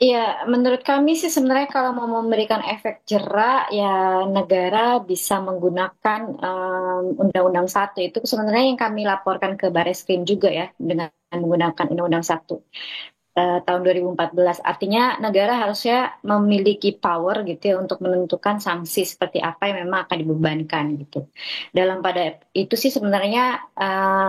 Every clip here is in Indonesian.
Ya, menurut kami sih sebenarnya kalau mau memberikan efek jera, ya negara bisa menggunakan Undang-Undang 1 itu sebenarnya yang kami laporkan ke Barreskrim juga ya dengan menggunakan Undang-Undang 1 tahun 2014. Artinya negara harusnya memiliki power gitu ya untuk menentukan sanksi seperti apa yang memang akan dibebankan gitu. Dalam pada itu sih sebenarnya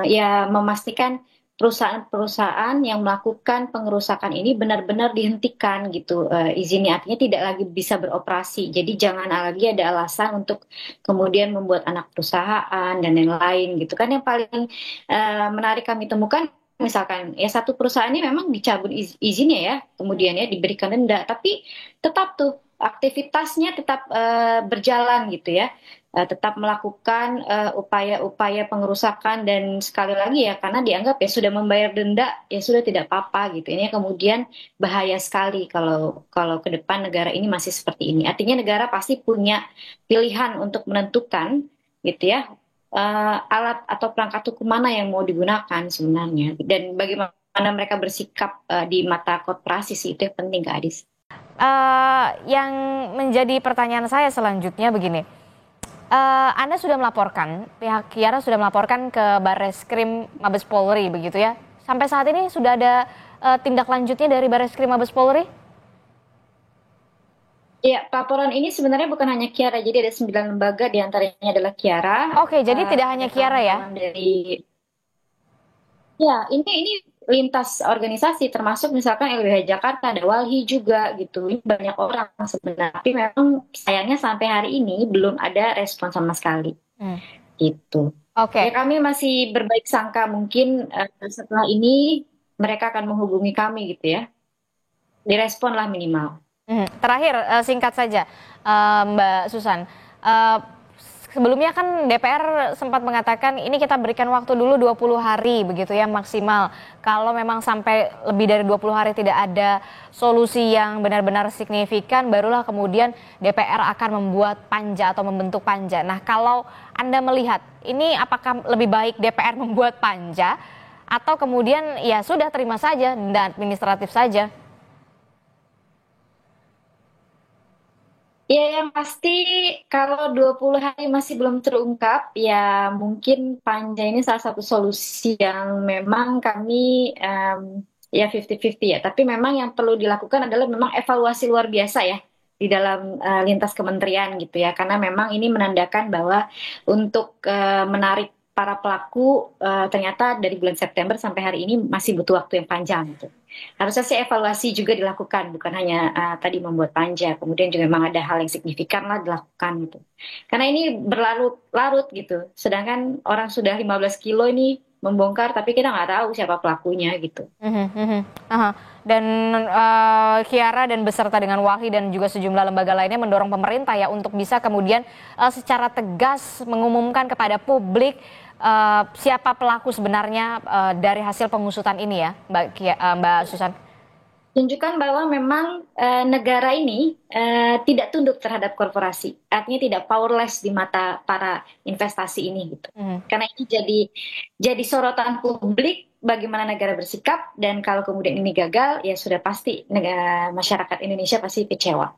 ya memastikan perusahaan-perusahaan yang melakukan pengerusakan ini benar-benar dihentikan gitu izinnya, artinya tidak lagi bisa beroperasi. Jadi jangan lagi ada alasan untuk kemudian membuat anak perusahaan dan yang lain gitu kan. Yang paling menarik kami temukan, misalkan ya satu perusahaan ini memang dicabut izinnya ya, kemudian ya diberikan denda, tapi tetap tuh aktivitasnya tetap berjalan gitu ya. Tetap melakukan upaya-upaya pengerusakan, dan sekali lagi ya karena dianggap ya sudah membayar denda ya sudah tidak apa-apa gitu. Ini kemudian bahaya sekali kalau kalau ke depan negara ini masih seperti ini. Artinya negara pasti punya pilihan untuk menentukan gitu ya, alat atau perangkat hukum mana yang mau digunakan sebenarnya, dan bagaimana mereka bersikap di mata korporasi sih itu yang penting, Kak Adis. Yang menjadi pertanyaan saya selanjutnya begini, Anda sudah melaporkan, pihak Kiara sudah melaporkan ke Barreskrim Mabes Polri begitu ya? Sampai saat ini sudah ada tindak lanjutnya dari Barreskrim Mabes Polri? Ya, laporan ini sebenarnya bukan hanya Kiara, jadi ada 9 lembaga, diantaranya adalah Kiara. Oke, jadi tidak hanya Ada Kiara ya? kawan-kawan dari, ya ini lintas organisasi, termasuk misalkan LBH Jakarta, ada Walhi juga gitu. Ini banyak orang sebenarnya, tapi memang sayangnya sampai hari ini belum ada respon sama sekali Hmm. gitu. Ya Oke. kami masih berbaik sangka mungkin setelah ini mereka akan menghubungi kami gitu ya. Direspon lah minimal. Terakhir singkat saja, Mbak Susan. Eh, Sebelumnya kan DPR sempat mengatakan ini kita berikan waktu dulu 20 hari begitu ya maksimal. Kalau memang sampai lebih dari 20 hari tidak ada solusi yang benar-benar signifikan, barulah kemudian DPR akan membuat panja atau membentuk panja. Nah, kalau Anda melihat ini apakah lebih baik DPR membuat panja atau kemudian ya sudah terima saja denda administratif saja? Ya yang pasti kalau 20 hari masih belum terungkap, ya mungkin panja ini salah satu solusi yang memang kami ya 50-50 ya. Tapi memang yang perlu dilakukan adalah memang evaluasi luar biasa ya di dalam lintas kementerian gitu ya. Karena memang ini menandakan bahwa untuk menarik para pelaku ternyata dari bulan September sampai hari ini masih butuh waktu yang panjang gitu. Harusnya sih evaluasi juga dilakukan, bukan hanya tadi membuat panja, kemudian juga memang ada hal yang signifikan lah dilakukan gitu. Karena ini berlarut-larut gitu, sedangkan orang sudah 15 kilo ini membongkar, tapi kita nggak tahu siapa pelakunya gitu. Mhm, mhm. Aha. Dan Kiara dan beserta dengan Walhi dan juga sejumlah lembaga lainnya mendorong pemerintah ya untuk bisa kemudian secara tegas mengumumkan kepada publik siapa pelaku sebenarnya dari hasil pengusutan ini ya, Mbak Susan. Tunjukkan bahwa memang negara ini tidak tunduk terhadap korporasi, artinya tidak powerless di mata para investasi ini gitu. Mhm. Karena ini jadi sorotan publik bagaimana negara bersikap, dan kalau kemudian ini gagal ya sudah pasti masyarakat Indonesia pasti kecewa.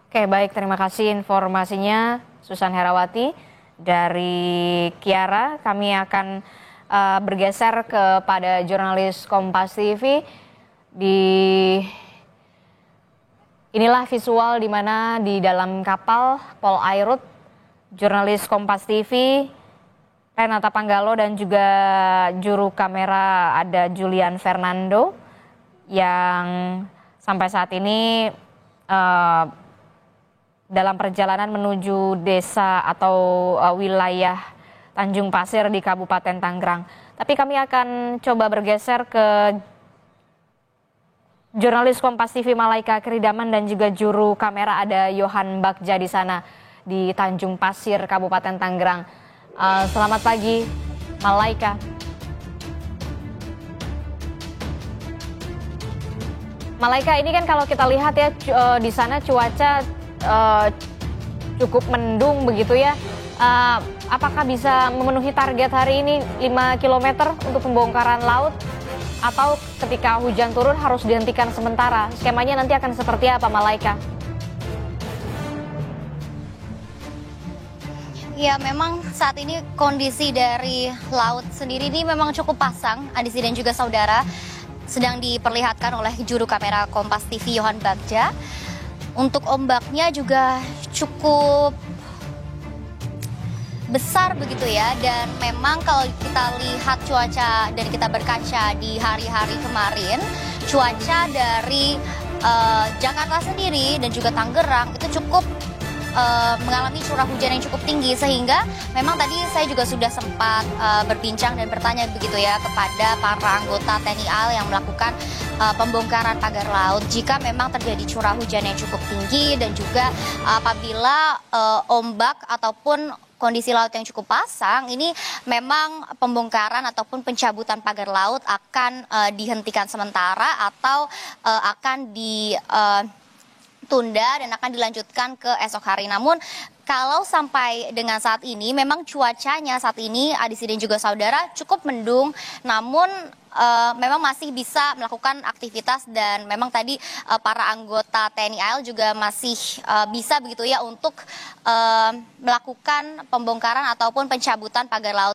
Oke, baik, terima kasih informasinya Susan Herawati dari Kiara. Kami akan bergeser kepada jurnalis Kompas TV. Di inilah visual di mana di dalam kapal Pol Airut jurnalis Kompas TV Renata Panggalo dan juga juru kamera ada Julian Fernando yang sampai saat ini eh, dalam perjalanan menuju desa atau wilayah Tanjung Pasir di Kabupaten Tangerang. Tapi kami akan coba bergeser ke jurnalis Kompas TV Malaika Keridaman dan juga juru kamera ada Yohan Bagja di sana di Tanjung Pasir, Kabupaten Tangerang. Selamat pagi, Malaika. Malaika, ini kan kalau kita lihat ya di sana cuaca cukup mendung begitu ya. Apakah bisa memenuhi target hari ini 5 km untuk pembongkaran laut atau ketika hujan turun harus dihentikan sementara. Skemanya nanti akan seperti apa, Malaika? Ya, memang saat ini kondisi dari laut sendiri ini memang cukup pasang, Adisi dan juga saudara. Sedang diperlihatkan oleh juru kamera Kompas TV Yohan Bagja. Untuk ombaknya juga cukup besar begitu ya, dan memang kalau kita lihat cuaca dan kita berkaca di hari-hari kemarin, cuaca dari Jakarta sendiri dan juga Tangerang itu cukup mengalami curah hujan yang cukup tinggi, sehingga memang tadi saya juga sudah sempat berbincang dan bertanya begitu ya kepada para anggota TNI AL yang melakukan pembongkaran pagar laut jika memang terjadi curah hujan yang cukup tinggi dan juga apabila ombak ataupun kondisi laut yang cukup pasang, ini memang pembongkaran ataupun pencabutan pagar laut akan dihentikan sementara atau akan tunda dan akan dilanjutkan ke esok hari. Namun kalau sampai dengan saat ini memang cuacanya saat ini Adisi dan juga saudara cukup mendung, namun memang masih bisa melakukan aktivitas dan memang tadi para anggota TNI AL juga masih bisa begitu ya untuk melakukan pembongkaran ataupun pencabutan pagar laut.